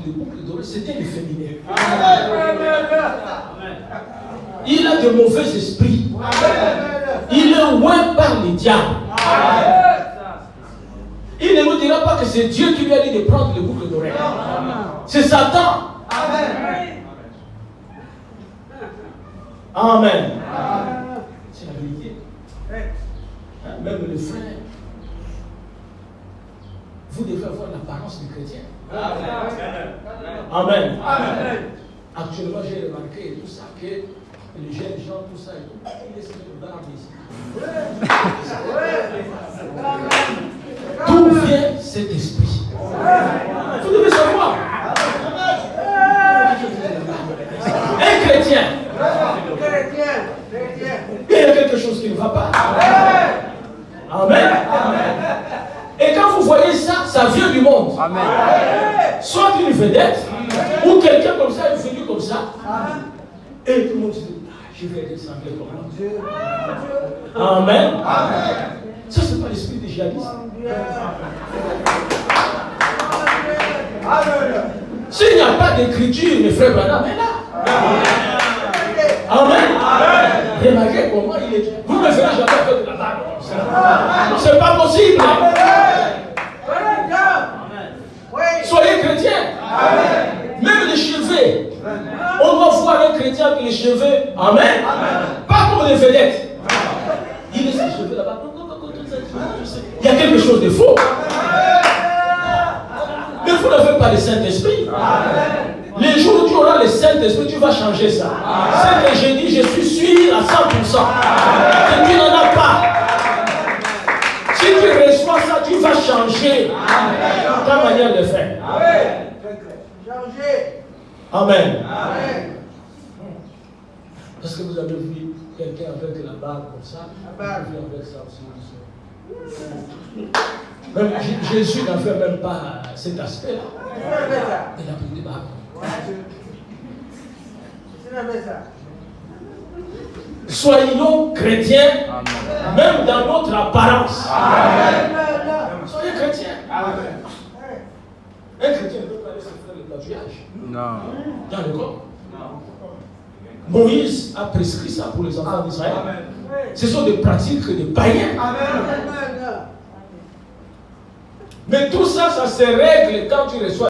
de boucles d'oreilles, c'était le féminin. Il a de mauvais esprits. Il est oué par les diables. Il ne nous dira pas que c'est Dieu qui lui a dit de prendre les boucles d'oreilles. C'est Satan. Amen. C'est la vérité. Même les frères, vous devez avoir l'apparence de chrétien. Amen. Actuellement, j'ai remarqué tout ça, que les jeunes gens, tout ça, ils laissent le barbe ici. D'où vient cet esprit? Vous devez savoir. Un chrétien, il y a quelque chose qui ne va pas. Amen. Et quand vous voyez ça, ça vient du monde. Amen. Soit une vedette, ou quelqu'un comme ça est venu comme ça. Et tout le monde se dit, je vais ressembler comme Dieu. Amen. Ça, c'est pas l'esprit des djihadistes. S'il n'y a pas d'écriture, mes frères Branham est là. Amen. Remarquez comment il est. Vous ne verrez jamais faire de la barbe comme ça. C'est pas possible. Soyez chrétiens. Même les cheveux. On doit voir un chrétien avec les cheveux. Amen. Pas comme les vedettes. Il laisse les cheveux là-bas. Il y a quelque chose de faux. Mais vous n'avez pas le Saint-Esprit. Les jours où tu auras le Saint-Esprit, tu vas changer ça. C'est que j'ai dit, je suis sûr à 100%. Que tu n'en as pas. Si tu reçois ça, tu vas changer ta manière de faire. Amen. Est-ce que vous avez vu quelqu'un avec la barbe comme ça? Vous avez vu avec ça aussi. Même Jésus n'avait même pas cet aspect-là. Il a pris des barbes. Soyons chrétiens, même dans notre apparence. Soyez chrétiens. Un chrétien ne peut pas laisser faire le tatouage dans le corps. Moïse a prescrit ça pour les enfants d'Israël. Ce sont des pratiques des païens. Mais tout ça, ça se règle quand tu reçois